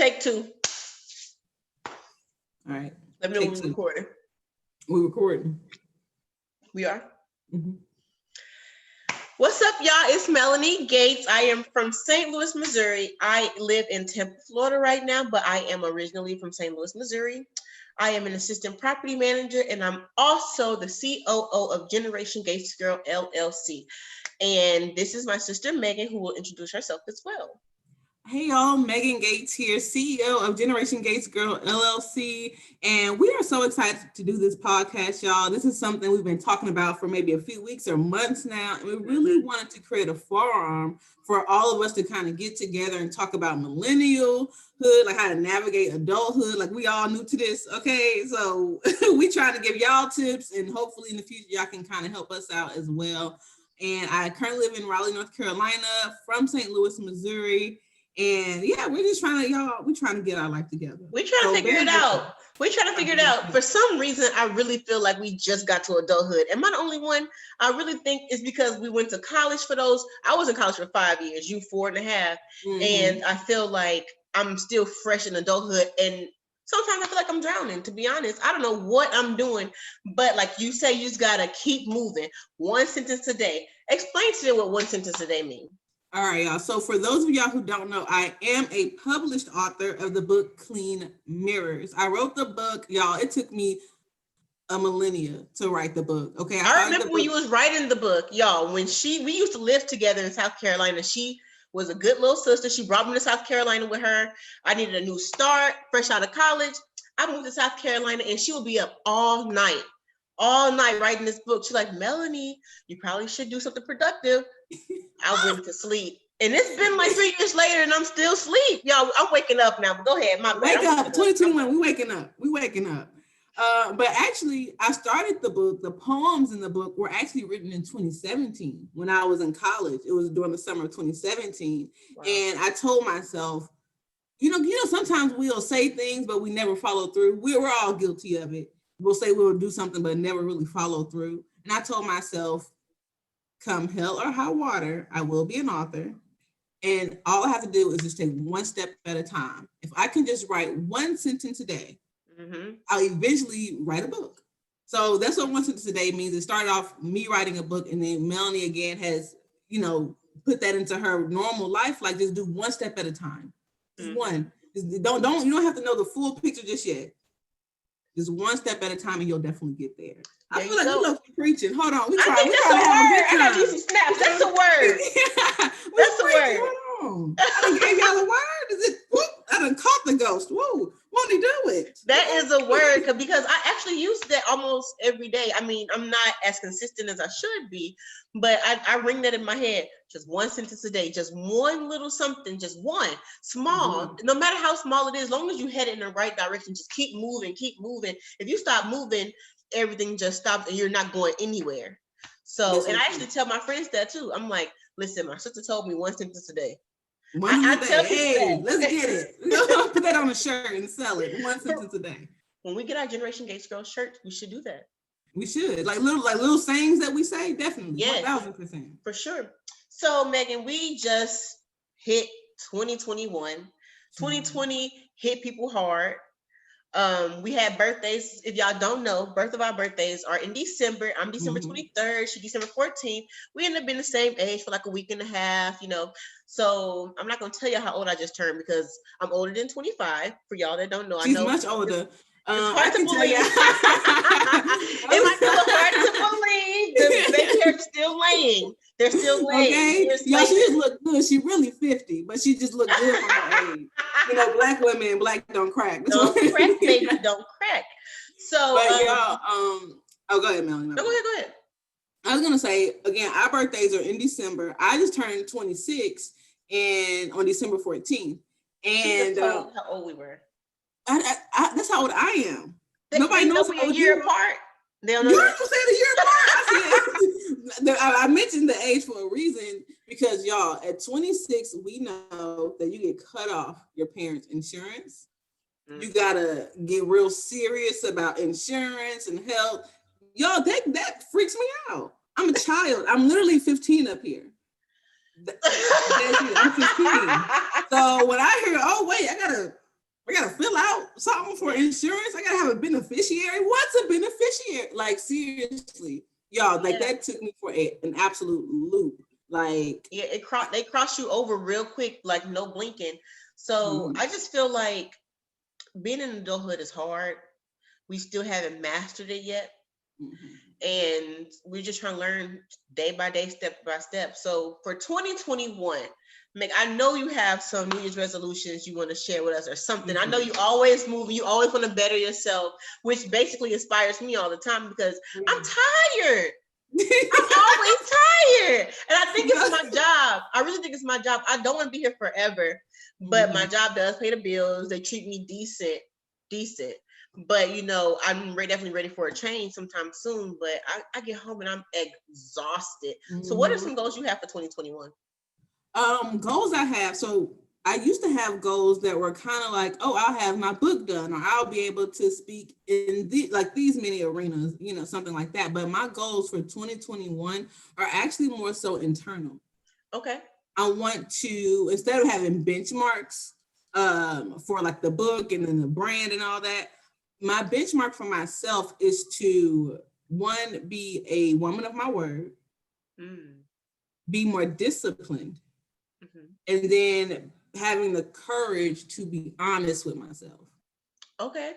Take two. All right. Let me know when we're recording. We're recording. We are? Mm-hmm. What's up, y'all? It's Melanie Gates. I am from St. Louis, Missouri. I live in Tampa, Florida right now, but I am originally from St. Louis, Missouri. I am an assistant property manager, and I'm also the COO of Generation Gates Girl, LLC. And this is my sister, Megan, who will introduce herself as well. Hey y'all, Megan Gates here, CEO of Generation Gates Girl LLC, and we are so excited to do this podcast, y'all. This is something we've been talking about for maybe a few weeks or months now, and we really wanted to create a forum for all of us to kind of get together and talk about millennialhood, like how to navigate adulthood. Like we all new to this, okay? So we try to give y'all tips, and hopefully in the future y'all can kind of help us out as well. And I currently live in Raleigh, North Carolina, from St. Louis, Missouri. And yeah, we're just trying to get our life together. We're trying to figure it out. We're trying to figure it out. For some reason, I really feel like we just got to adulthood. Am I the only one? I really think it's because we went to college for those. I was in college for 5 years, you 4.5. Mm-hmm. And I feel like I'm still fresh in adulthood. And sometimes I feel like I'm drowning, to be honest. I don't know what I'm doing. But like you say, you just got to keep moving. One sentence a day. Explain to them what one sentence a day means. All right, y'all. So for those of y'all who don't know, I am a published author of the book Clean Mirrors. I wrote the book, y'all. It took me a millennia to write the book. Okay. I remember when you was writing the book, y'all, we used to live together in South Carolina. She was a good little sister. She brought me to South Carolina with her. I needed a new start, fresh out of college. I moved to South Carolina and she would be up all night writing this book. She's like, Melanie, you probably should do something productive. I went to sleep. And it's been like 3 years later and I'm still asleep. Y'all, I'm waking up now. But go ahead. Wake up. 2021. We waking up. But actually, I started the book. The poems in the book were actually written in 2017 when I was in college. It was during the summer of 2017. Wow. And I told myself, you know, sometimes we'll say things, but we never follow through. We're all guilty of it. We'll say we'll do something, but never really follow through. And I told myself, come hell or high water, I will be an author. And all I have to do is just take one step at a time. If I can just write one sentence a day, mm-hmm. I'll eventually write a book. So that's what one sentence a day means. It started off me writing a book, and then Melanie again has, put that into her normal life. Like just do one step at a time. Just one. You don't have to know the full picture just yet. Just one step at a time, and you'll definitely get there. I feel like we love preaching. Hold on, I think that's a word. I got you some snaps. That's a word. That's a word. Hold on. I done gave y'all a word. Is it? Whoop, I done caught the ghost. Whoa, won't he do it? That is a word because I actually use that almost every day. I mean, I'm not as consistent as I should be, but I ring that in my head. Just one sentence a day, just one little something, just one small. Mm-hmm. No matter how small it is, as long as you head in the right direction, just keep moving. If you stop moving, everything just stops and you're not going anywhere. So, and I actually tell my friends that too. I'm like, listen, my sister told me one sentence a day. I tell people let's get it. We'll put that on a shirt and sell it. One sentence a day. When we get our Generation Gates Girl shirt, we should do that. We should. Like little sayings that we say, definitely. Yes. 1000%. For sure. So, Megan, we just hit 2021. 2020 hit people hard. We had birthdays. If y'all don't know, both of our birthdays are in December. I'm December 23rd. She's December 14th. We ended up being the same age for like a week and a half, So I'm not going to tell you how old I just turned because I'm older than 25. For y'all that don't know, she's I know much older. It's hard to believe. It might be a little hard to believe. The baby hair's still laying. They're still laying. Okay. Y'all, she just look good. She really 50, but she just look good for her age. Black women, black don't crack. Don't crack, baby. Don't crack. So, but y'all, go ahead, Melanie. No, go ahead. I was gonna say again, our birthdays are in December. I just turned 26 and on December 14th. And how old we were. That's how old I am. Nobody knows we're a year apart. They don't know. You said a year apart. I mentioned the age for a reason because y'all, at 26, we know that you get cut off your parents' insurance. Mm-hmm. You gotta get real serious about insurance and health. Y'all, that freaks me out. I'm a child. I'm literally 15 up here. I'm 15. So when I hear, oh wait, I gotta I gotta fill out something for insurance. I gotta have a beneficiary. What's a beneficiary? Like, seriously, y'all, like that took me for an absolute loop. Like, yeah, they cross you over real quick, like no blinking. So I just feel like being in adulthood is hard. We still haven't mastered it yet. And we're just trying to learn day by day, step by step. So for 2021, Meg, I know you have some New Year's resolutions you want to share with us or something. I know you always move, you always want to better yourself, which basically inspires me all the time because I'm tired. I'm always tired. And I think it's my job. I really think it's my job. I don't want to be here forever, but my job does pay the bills. They treat me decent. But you know, I'm definitely ready for a change sometime soon. But I get home and I'm exhausted. So what are some goals you have for 2021? Goals I have. So I used to have goals that were kind of like, oh, I'll have my book done, or I'll be able to speak in these many arenas, you know, something like that. But my goals for 2021 are actually more so internal. Okay. I want to, instead of having benchmarks for like the book and then the brand and all that, my benchmark for myself is to, one, be a woman of my word, be more disciplined, and then having the courage to be honest with myself. Okay.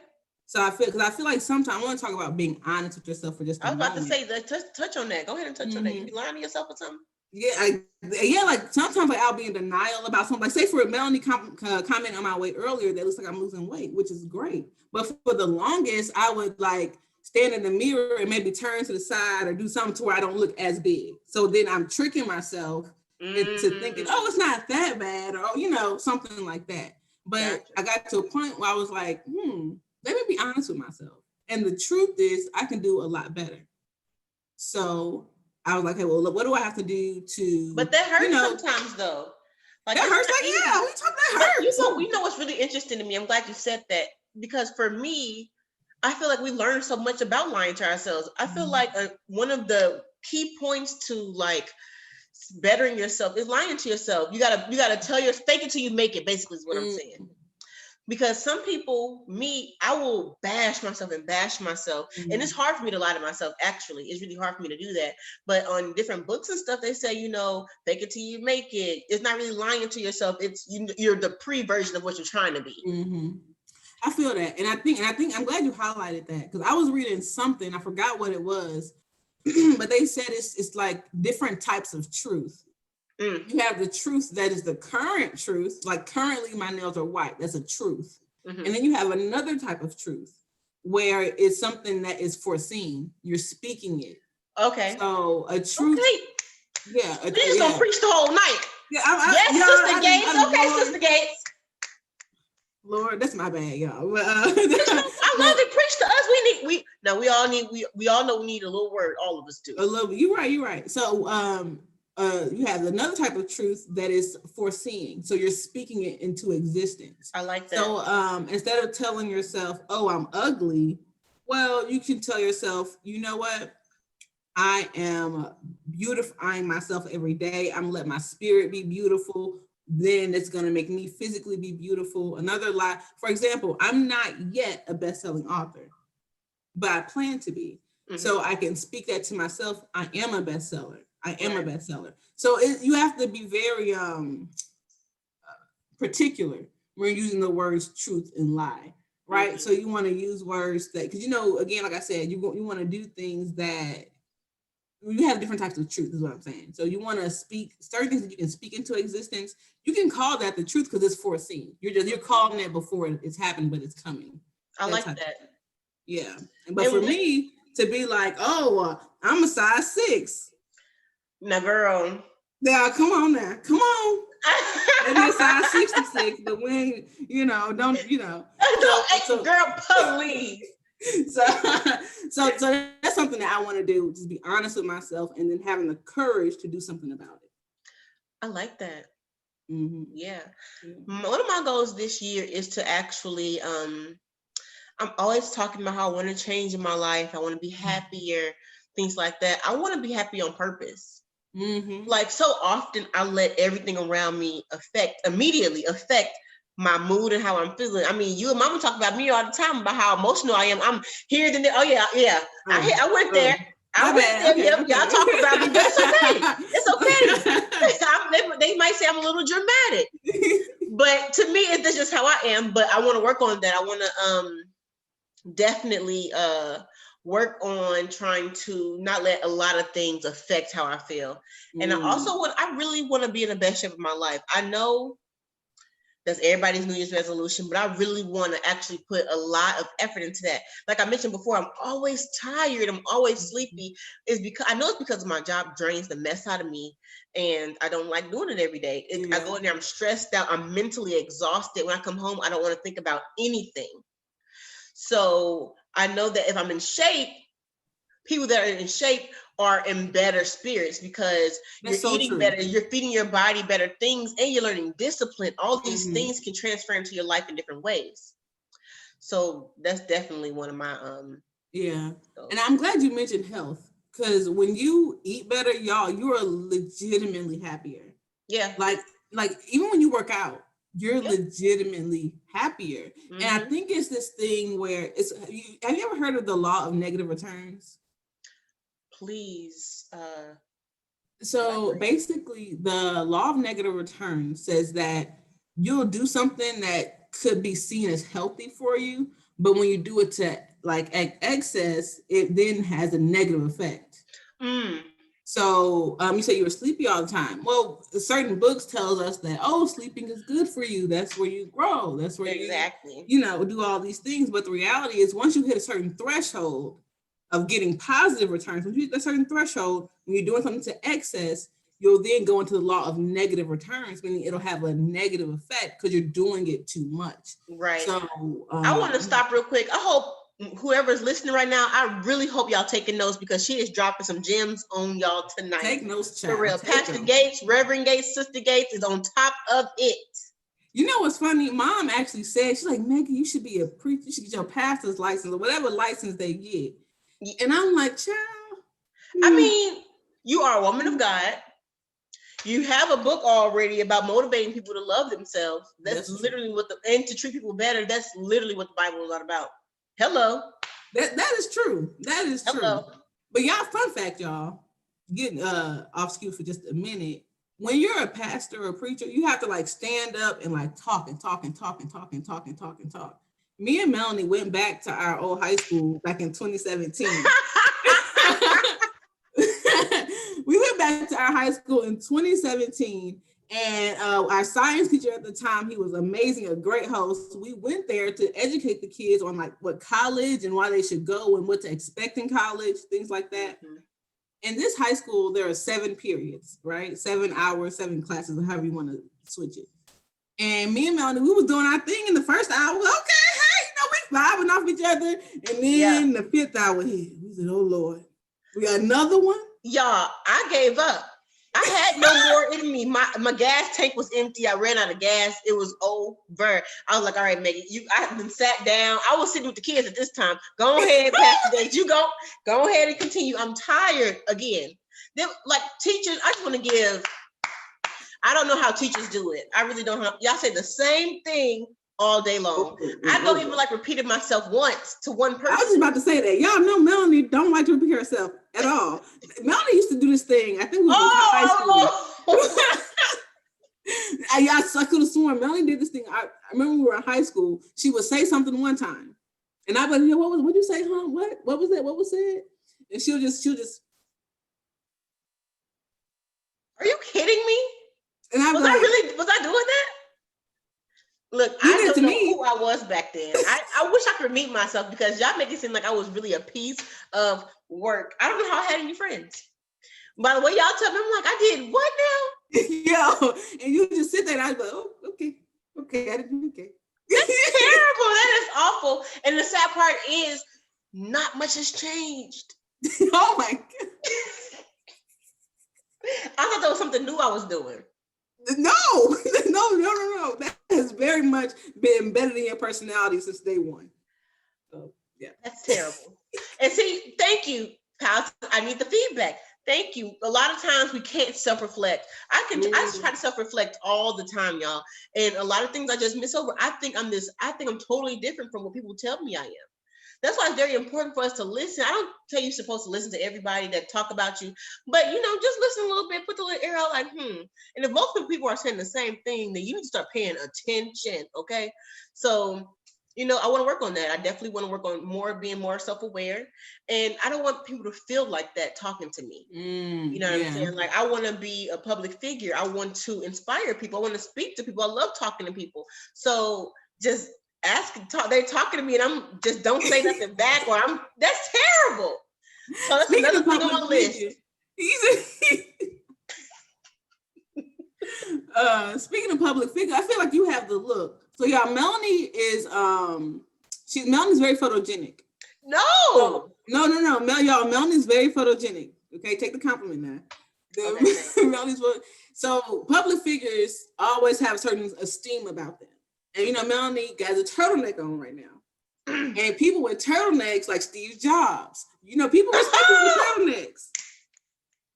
So I feel like sometimes I want to talk about being honest with yourself for just a moment. I was about to say, touch on that. Go ahead and touch on that. You be lying to yourself or something? Yeah, like sometimes like I'll be in denial about something. Like, say for Melanie comment on my weight earlier, that it looks like I'm losing weight, which is great. But for the longest, I would like stand in the mirror and maybe turn to the side or do something to where I don't look as big. So then I'm tricking myself into thinking, oh, it's not that bad, or you know, something like that. But I got to a point where I was like, let me be honest with myself. And the truth is, I can do a lot better. So I was like, hey, well, what do I have to do to? But that hurts sometimes, though. Like that hurts. Like, yeah, we talk that hurts. You know what's really interesting to me? I'm glad you said that, because for me, I feel like we learn so much about lying to ourselves. I feel like one of the key points to like bettering yourself is lying to yourself. You gotta tell fake it till you make it. Basically, is what I'm saying. Because some people, I will bash myself. And it's hard for me to lie to myself. Actually, it's really hard for me to do that. But on different books and stuff, they say, you know, fake it till you make it. It's not really lying to yourself. It's you're the pre-version of what you're trying to be. I feel that, and I think I'm glad you highlighted that, because I was reading something, I forgot what it was, but they said it's like different types of truth. You have the truth that is the current truth, like currently my nails are white. That's a truth. And then you have another type of truth where it's something that is foreseen. You're speaking it. Okay. So a truth. Okay. Yeah. You just gonna preach the whole night. Yeah. Sister Gates. Sister Gates. Lord, that's my bad, y'all. I love it. Preach to us. We all know we need a little word. All of us do. A little. You're right. So you have another type of truth that is foreseeing. So you're speaking it into existence. I like that. So instead of telling yourself, oh, I'm ugly, well, you can tell yourself, you know what? I am beautifying myself every day. I'm gonna let my spirit be beautiful. Then it's gonna make me physically be beautiful. Another lie, for example, I'm not yet a best-selling author, but I plan to be. So I can speak that to myself. I am a bestseller. I am a bestseller. So you have to be very particular when you're using the words truth and lie, right? So you want to use words that, because, you know, again, like I said, you want to do things that, you have different types of truth is what I'm saying. So you want to speak certain things that you can speak into existence. You can call that the truth because it's foreseen. You're calling it before it's happened, but it's coming. I like that. Yeah. But for me to be like, oh, I'm a size 6. Now, girl. Yeah, come on now. Come on. Maybe a size 66, but when, don't. Girl, please. So that's something that I want to do, just be honest with myself and then having the courage to do something about it. I like that. Yeah. One of my goals this year is to actually, I'm always talking about how I want to change in my life. I want to be happier, things like that. I want to be happy on purpose. Like, so often I let everything around me immediately affect my mood and how I'm feeling. I mean, you and Mama talk about me all the time about how emotional I am. I'm here, then there. Oh yeah, yeah. I went there. I went there. Okay, Yep, okay. y'all talk about me, but it's okay. It's okay. They might say I'm a little dramatic, but to me, it's just how I am. But I want to work on that. I want to definitely work on trying to not let a lot of things affect how I feel. And I really want to be in the best shape of my life. I know that's everybody's New Year's resolution, but I really want to actually put a lot of effort into that. Like I mentioned before, I'm always tired. I'm always sleepy. I know it's because my job drains the mess out of me, and I don't like doing it every day. I go in there, I'm stressed out. I'm mentally exhausted. When I come home, I don't want to think about anything. So I know that if I'm in shape, people that are in shape are in better spirits because you're eating better, you're feeding your body better things, and you're learning discipline. All these things can transfer into your life in different ways. So that's definitely one of my and I'm glad you mentioned health, because when you eat better, y'all, you are legitimately happier. Yeah. Like even when you work out, you're legitimately happier. And I think it's this thing where have you ever heard of the law of negative returns? Please. So basically, the law of negative return says that you'll do something that could be seen as healthy for you, but when you do it to like excess, it then has a negative effect. So you say you were sleepy all the time. Well, certain books tells us that, sleeping is good for you. That's where you grow. That's where you do all these things. But the reality is, once you hit a certain threshold of getting positive returns, when you hit a certain threshold, when you're doing something to excess, you'll then go into the law of negative returns, meaning it'll have a negative effect because you're doing it too much. Right. So I want to stop real quick. I hope whoever's listening right now, I really hope y'all taking notes, because she is dropping some gems on y'all tonight. Take notes, child. For real. Pastor Gates, Reverend Gates, Sister Gates is on top of it. You know what's funny? Mom actually said, she's like, Maggie, you should be a preacher. You should get your pastor's license or whatever license they get. And I'm like, child. I mean, you are a woman of God. You have a book already about motivating people to love themselves. That's literally and to treat people better. That's literally what the Bible is all about. Hello. That is true. That is true. But y'all, fun fact, y'all, getting off skew for just a minute. When you're a pastor or a preacher, you have to like stand up and like talk. Me and Melanie went back to our old high school back in 2017. We went back to our high school in 2017, and our science teacher at the time, he was amazing, a great host. We went there to educate the kids on like what college and why they should go and what to expect in college, things like that. In this high school, there are 7 periods, right? 7 hours, 7 classes, or however you want to switch it. And me and Melanie, we was doing our thing in the first hour. Okay, hey, we vibing off each other. And then the 5th hour hit. We said, oh Lord, we got another one? Y'all, I gave up. I had no more in me. My gas tank was empty. I ran out of gas. It was over. I was like, all right, Maggie, I been sat down. I was sitting with the kids at this time. Go ahead, Pastor Dave. You go ahead and continue. I'm tired again. Like teachers, I just want to give, I don't know how teachers do it. I really don't know. Y'all say the same thing all day long. I don't even like repeated myself once to one person. I was just about to say that. Y'all know Melanie don't like to repeat herself at all. Melanie used to do this thing. I think we was in high school. I could have sworn Melanie did this thing. I remember we were in high school. She would say something one time, and I would hear, what'd you say, huh? What was that? What was said? And she'll just. Are you kidding me? And I was I doing that? Look, I don't know who I was back then. I wish I could meet myself, because y'all make it seem like I was really a piece of work. I don't know how I had any friends. By the way, y'all tell me, I'm like, I did what now? Yo, and you just sit there and I go, oh, okay, I didn't okay. That's terrible. That is awful. And the sad part is, not much has changed. Oh my God. I thought that was something new I was doing. No. That has very much been embedded in your personality since day one. So, yeah. That's terrible. And see, thank you, pal. I need the feedback. Thank you. A lot of times we can't self-reflect. I try to self-reflect all the time, y'all. And a lot of things I just miss over. I think I'm totally different from what people tell me I am. That's why it's very important for us to listen. I don't tell you you're supposed to listen to everybody that talk about you, but just listen a little bit, put the little ear out like, And if multiple people are saying the same thing, then you need to start paying attention. Okay. So, I want to work on that. I definitely want to work on being more self-aware. And I don't want people to feel like that talking to me. You know what I'm saying? Like, I want to be a public figure. I want to inspire people. I want to speak to people. I love talking to people. So just they're talking to me and I'm just don't say nothing back, or that's terrible. So that's Speaking another thing on my list. Speaking of public figure, I feel like you have the look. So y'all, Melanie is Melanie's very photogenic. No. Y'all, Melanie's very photogenic. Okay, take the compliment now. Okay. Melanie's so public figures always have a certain esteem about them. And Melanie has a turtleneck on right now. And people with turtlenecks, like Steve Jobs, people respect people with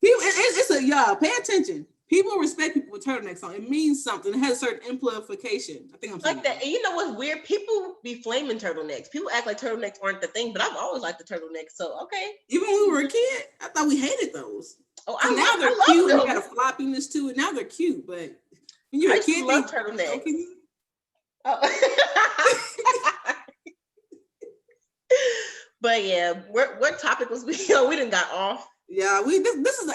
turtlenecks. Y'all, pay attention. People respect people with turtlenecks on. It means something. It has a certain amplification. I think I'm saying like that. And you know what's weird? People be flaming turtlenecks. People act like turtlenecks aren't the thing, but I've always liked the turtleneck. So okay. Even when we were a kid, I thought we hated those. Oh, now they're cute. They got a floppiness to it. Now they're cute, but when you're a kid, love turtlenecks. But yeah, what topic was we? We done got off. Yeah, this is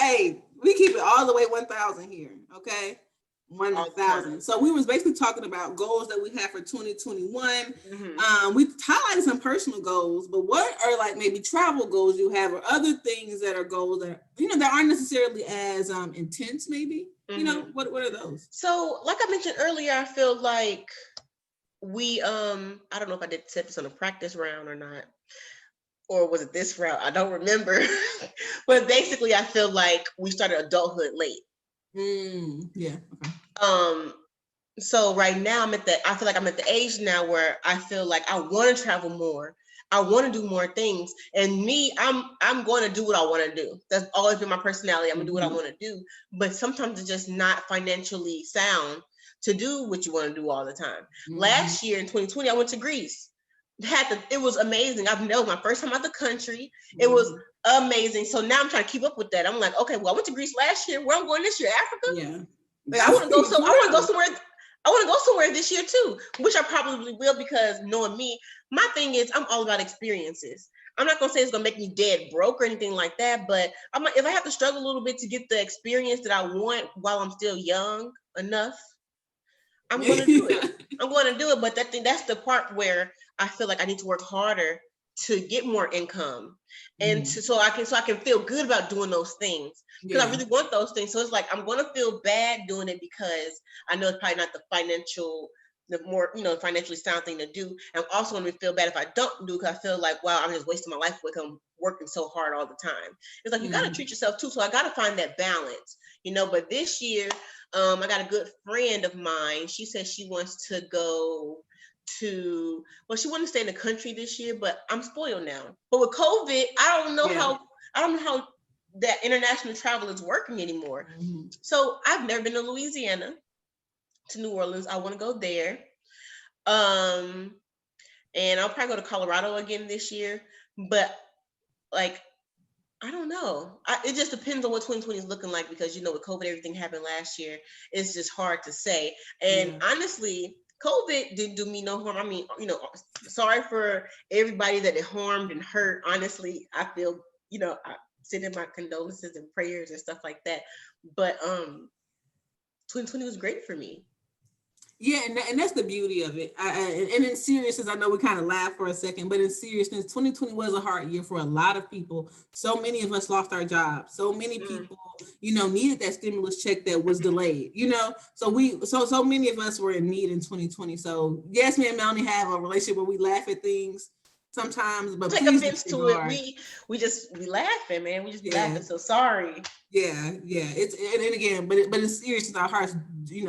we keep it all the way 1,000 here, okay? 1,000. So we was basically talking about goals that we have for 2021. Mm-hmm. We highlighted some personal goals, but what are like maybe travel goals you have, or other things that are goals that that aren't necessarily as intense, maybe? Mm-hmm. What are those? So, like I mentioned earlier, I feel like we I don't know if I did set this on a practice round or not. Or was it this route? I don't remember. But basically, I feel like we started adulthood late. Yeah. Okay. So right now I feel like I'm at the age now where I feel like I want to travel more. I want to do more things. And I'm going to do what I want to do. That's always been my personality. I'm going to do what I want to do. But sometimes it's just not financially sound to do what you want to do all the time. Mm-hmm. Last year in 2020, I went to Greece. It was amazing. That was my first time out the country. It was amazing. So now I'm trying to keep up with that. I'm like, okay, well, I went to Greece last year. Where I'm going this year? Africa? Yeah. Like, I want to go somewhere. I want to go somewhere this year too, which I probably will, because knowing me, my thing is I'm all about experiences. I'm not gonna say it's gonna make me dead broke or anything like that, but if I have to struggle a little bit to get the experience that I want while I'm still young enough, I'm gonna do it. I'm going to do it, but that's the part where I feel like I need to work harder to get more income, and so I can feel good about doing those things, because I really want those things. So it's like I'm going to feel bad doing it because I know it's probably not the more financially sound thing to do. And I'm also going to feel bad if I don't do it, because I feel like, wow, I'm just wasting my life because I'm working so hard all the time. It's like you got to treat yourself too. So I got to find that balance, But this year, I got a good friend of mine. She said she wants to go she wanted to stay in the country this year, but I'm spoiled now. But with COVID, I don't know how that international travel is working anymore. Mm-hmm. So I've never been to Louisiana, to New Orleans. I want to go there. And I'll probably go to Colorado again this year. But like, I don't know. It just depends on what 2020 is looking like, because with COVID, everything happened last year. It's just hard to say. And honestly, COVID didn't do me no harm. I mean, sorry for everybody that it harmed and hurt. Honestly, I feel, I send in my condolences and prayers and stuff like that. But 2020 was great for me. Yeah, and that's the beauty of it. And in seriousness, I know we kind of laughed for a second, but in seriousness, 2020 was a hard year for a lot of people. So many of us lost our jobs. So many people, needed that stimulus check that was delayed. So many of us were in need in 2020. So yes, me and Melanie have a relationship where we laugh at things, sometimes, but take please offense to disregard. it. We laughing, man. We just be Yeah. laughing. So sorry. Yeah. It's and again, but it's serious in our hearts.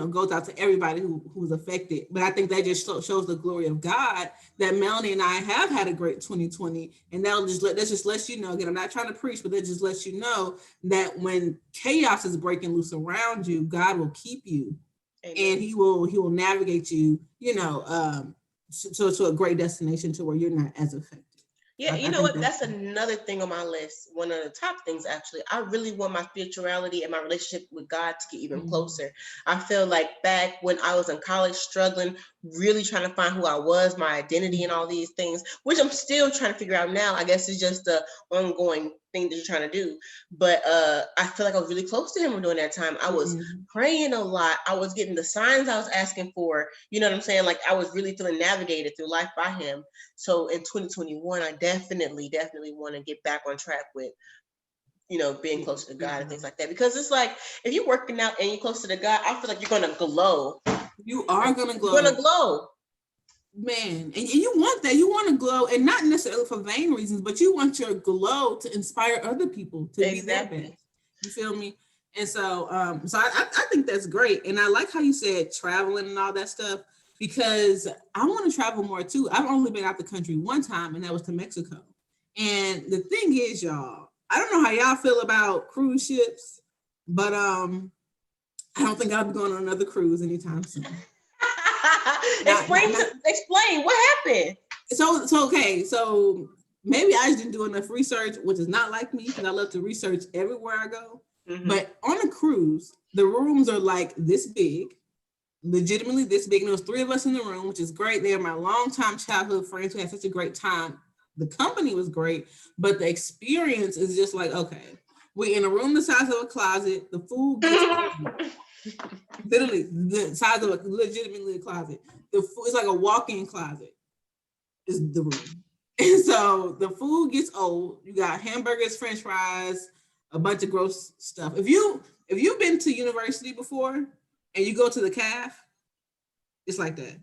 Goes out to everybody who's affected. But I think that just shows the glory of God that Melanie and I have had a great 2020, and that just lets you know. Again, I'm not trying to preach, but that just lets you know that when chaos is breaking loose around you, God will keep you, Amen. And He will navigate you. To a great destination to where you're not as affected. Yeah, you know what? That's another thing on my list. One of the top things, actually. I really want my spirituality and my relationship with God to get even closer. I feel like back when I was in college, struggling, really trying to find who I was, my identity, and all these things, which I'm still trying to figure out now. I guess it's just the ongoing thing that you're trying to do. But I feel like I was really close to Him during that time. I was praying a lot. I was getting the signs I was asking for. You know what I'm saying? Like, I was really feeling navigated through life by Him. So in 2021, I definitely want to get back on track with, being closer to God and things like that. Because it's like, if you're working out and you're closer to God, I feel like you're going to glow. You are going to glow. You're going to glow. Man, and you want that. You want to glow, and not necessarily for vain reasons, but you want your glow to inspire other people to be their best. You feel me? And so, I think that's great. And I like how you said traveling and all that stuff, because I want to travel more too. I've only been out the country one time, and that was to Mexico. And the thing is, y'all, I don't know how y'all feel about cruise ships, but I don't think I'll be going on another cruise anytime soon. Explain what happened. So maybe I just didn't do enough research, which is not like me, because I love to research everywhere I go. But on a cruise, the rooms are like this big, legitimately this big. And there was 3 of us in the room, which is great. They are my longtime childhood friends who had such a great time. The company was great, but the experience is just like, okay, we're in a room the size of a closet. The food gets literally the size of legitimately a closet. The food is like a walk-in closet is the room. And so the food gets old. You got hamburgers, French fries, a bunch of gross stuff. If you've been to university before and you go to the caf, it's like that.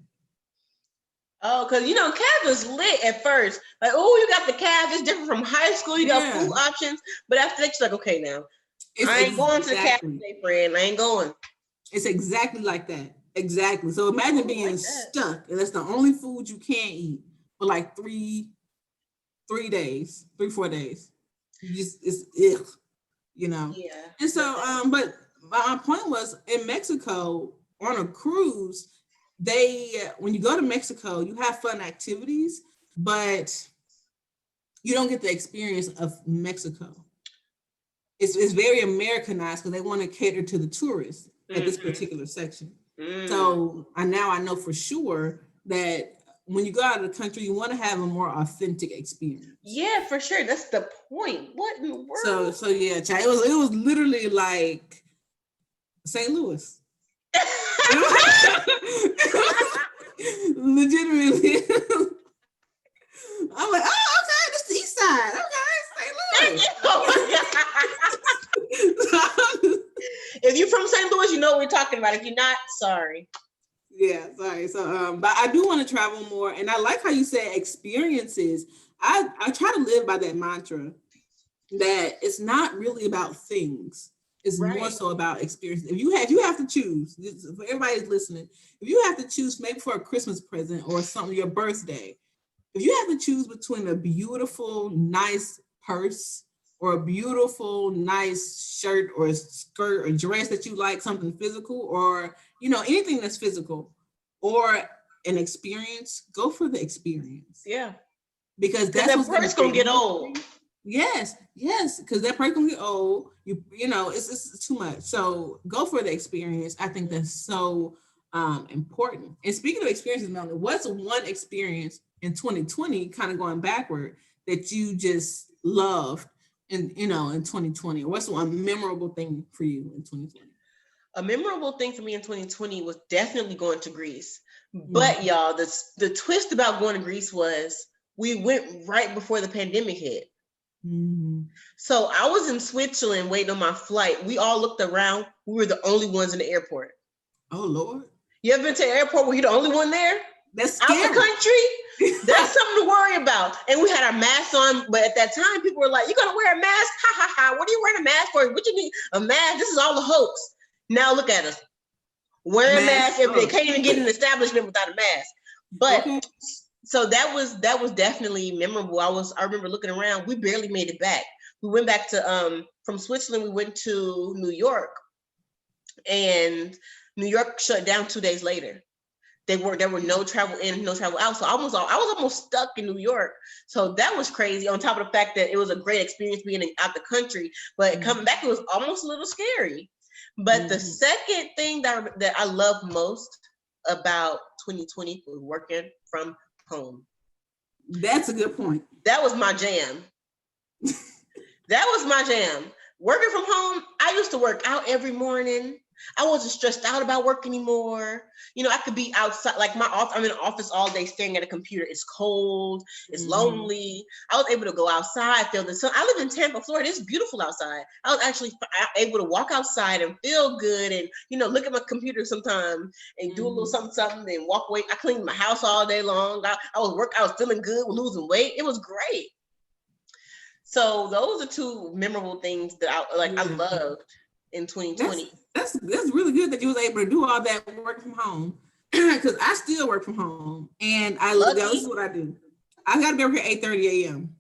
Oh, because caf is lit at first. Like, oh, you got the caf. It's different from high school. You got food options. But after that, you're like, okay, now I ain't going to the caf today, friend. I ain't going. It's exactly like that. Exactly. So imagine being stuck, and that's the only food you can't eat for like 4 days. It's ugh, Yeah. And so, but my point was, in Mexico on a cruise, when you go to Mexico, you have fun activities, but you don't get the experience of Mexico. It's very Americanized because they want to cater to the tourists at this particular section. So now I know for sure that when you go out of the country, you want to have a more authentic experience. Yeah, for sure. That's the point. What in the world? So yeah, it was literally like St. Louis. Legitimately. I'm like, oh, okay, this is the east side. Okay, St. Louis. If you're from St. Louis, you know what we're talking about. If you're not, sorry. Yeah, sorry. So, but I do want to travel more, and I like how you said experiences. I try to live by that mantra that it's not really about things. It's more so about experience. If you have to choose, for everybody listening, if you have to choose maybe for a Christmas present or something, your birthday, if you have to choose between a beautiful, nice purse or a beautiful, nice shirt or a skirt or dress that you like, something physical, or anything that's physical, or an experience, go for the experience. Yeah. Because that's that purse gonna get old. Yes, because that person can get old. It's too much. So go for the experience. I think that's so important. And speaking of experiences, Melanie, what's one experience in 2020, kind of going backward, that you just loved in 2020? Or what's one memorable thing for you in 2020? A memorable thing for me in 2020 was definitely going to Greece. But y'all, the twist about going to Greece was we went right before the pandemic hit. So I was in Switzerland waiting on my flight. We all looked around. We were the only ones in the airport. Oh, Lord. You ever been to an airport where you're the only one there? That's scary. Out the country? That's something to worry about. about? And we had our masks on, but at that time, people were like, "You're gonna wear a mask? Ha ha ha! What are you wearing a mask for? What you need a mask? This is all a hoax." Now look at us wearing masks every day. Can't even get in an establishment without a mask. But so that was definitely memorable. I remember looking around. We barely made it back. We went back to from Switzerland. We went to New York, and New York shut down 2 days later. There were no travel in, no travel out. So I was almost stuck in New York. So that was crazy. On top of the fact that it was a great experience being out the country, but coming back, it was almost a little scary. But the second thing that I love most about 2020 was working from home. That's a good point. That was my jam. That was my jam. Working from home, I used to work out every morning. I wasn't stressed out about work anymore. You know, I could be outside, like I'm in the office all day staring at a computer. It's cold, it's lonely. I was able to go outside, feel the sun. I live in Tampa, Florida. It's beautiful outside. I was actually able to walk outside and feel good and, you know, look at my computer sometime and do a little something and walk away. I cleaned my house all day long. I was feeling good, losing weight. It was great. So those are two memorable things that I loved in 2020. That's really good that you was able to do all that work from home, because I still work from home, and this is what I do. I got to be over here 8:30 a.m.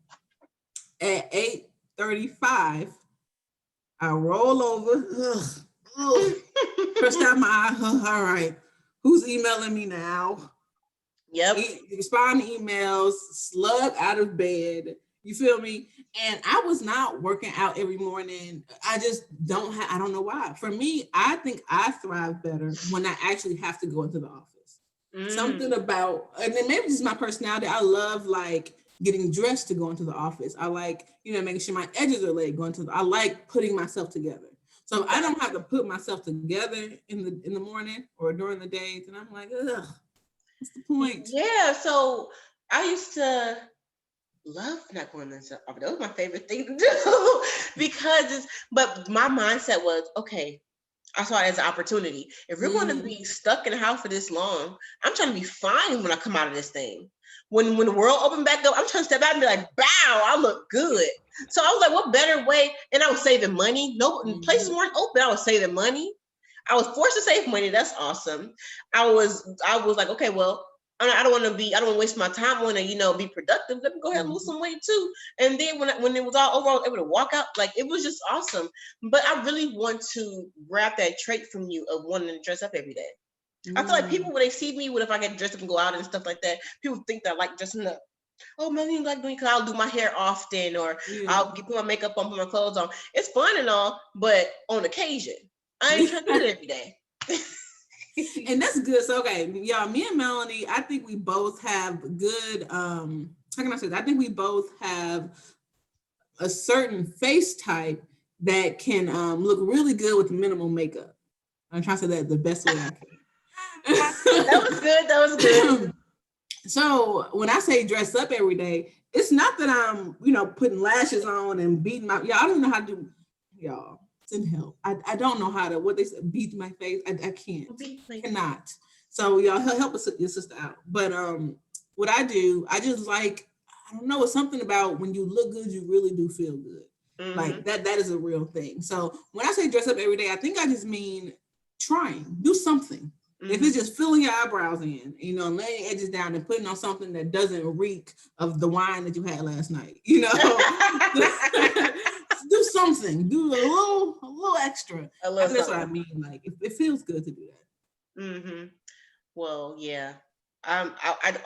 At 8:35, I roll over, press down my eye. All right, who's emailing me now? Yep. Respond to emails, slug out of bed. You feel me? And I was not working out every morning. I just I don't know why. For me, I think I thrive better when I actually have to go into the office. Something about, and then maybe this is my personality. I love like getting dressed to go into the office. I like, you know, making sure my edges are laid I like putting myself together. So if I don't have to put myself together in the morning or during the day, then I'm like, ugh, what's the point? Yeah. So I used to love not going into the office. That was my favorite thing to do but my mindset was, okay, I saw it as an opportunity. If we're going to be stuck in the house for this long, I'm trying to be fine when I come out of this thing. When the world opened back up, I'm trying to step out and be like, bow, I look good. So I was like, what better way? And I was saving money. No places weren't open. I was saving money. I was forced to save money. That's awesome. I was like, okay, well, I don't want to waste my time. I want to, you know, be productive. Let me go ahead and lose some weight too. And then when it was all over, I was able to walk out. Like, it was just awesome. But I really want to grab that trait from you of wanting to dress up every day. I feel like people, when they see me, if I get dressed up and go out and stuff like that, people think that I like dressing up. Oh, man, you like doing, because I'll do my hair often, or I'll put my makeup on, put my clothes on. It's fun and all, but on occasion. I ain't trying to do it every day. And that's good. So, okay, y'all, me and Melanie, I think we both have good, how can I say that? I think we both have a certain face type that can look really good with minimal makeup. I'm trying to say that the best way I can. That was good. So when I say dress up every day, it's not that I'm, you know, putting lashes on and beating my, I don't know how to do, y'all. In help. I don't know how to, what they say, beat my face. I can't. Cannot. So y'all help your sister out. But what I do, I just like, I don't know, it's something about when you look good, you really do feel good. Like that is a real thing. So when I say dress up every day, I think I just mean trying, do something. If it's just filling your eyebrows in, you know, laying your edges down and putting on something that doesn't reek of the wine that you had last night, you know. Do something, do a little extra. That's what I mean. Like, it feels good to do that. Well, yeah. I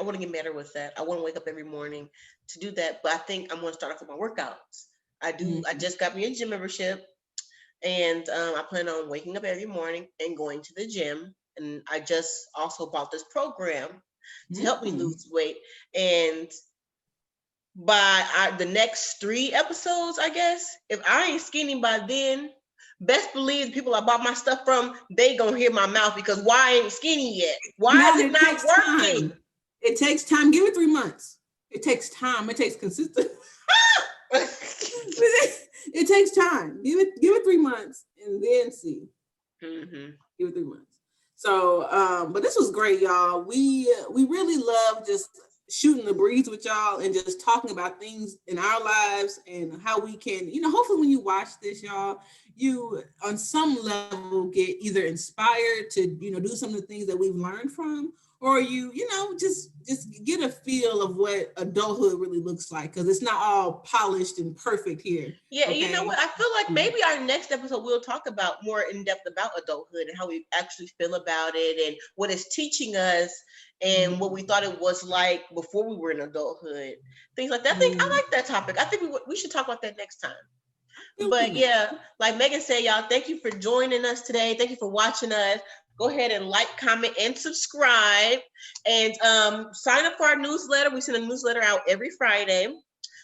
want to get better with that. I want to wake up every morning to do that, but I think I'm going to start off with my workouts. I just got me a gym membership, and I plan on waking up every morning and going to the gym. And I just also bought this program to help me lose weight. And by the next 3 episodes, I guess, if I ain't skinny by then, best believe the people I bought my stuff from, they gonna hear my mouth, because why I ain't skinny yet? Why is it not working? It takes time. Give it 3 months. It takes time. It takes consistent. It takes time. Give it 3 months and then see. Give it 3 months. So, but this was great, y'all. We really love just shooting the breeze with y'all and just talking about things in our lives and how we can, hopefully when you watch this, y'all, you on some level get either inspired to, do some of the things that we've learned from, or just get a feel of what adulthood really looks like, because it's not all polished and perfect here. Yeah, okay? You know what? I feel like maybe our next episode we'll talk about more in depth about adulthood and how we actually feel about it and what it's teaching us and what we thought it was like before we were in adulthood. Things like that. I think I like that topic. I think we should talk about that next time. But yeah, like Megan said, y'all, thank you for joining us today. Thank you for watching us. Go ahead and like, comment, and subscribe. And sign up for our newsletter. We send a newsletter out every Friday.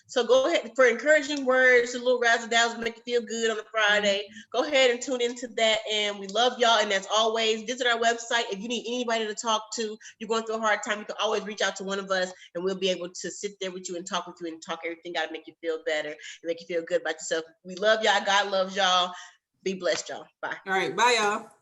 So go ahead for encouraging words, a little razzle dazzle, make you feel good on a Friday. Go ahead and tune into that. And we love y'all. And as always, visit our website. If you need anybody to talk to, you're going through a hard time, you can always reach out to one of us and we'll be able to sit there with you and talk everything out to make you feel better and make you feel good about yourself. We love y'all. God loves y'all. Be blessed, y'all. Bye. All right. Bye, y'all.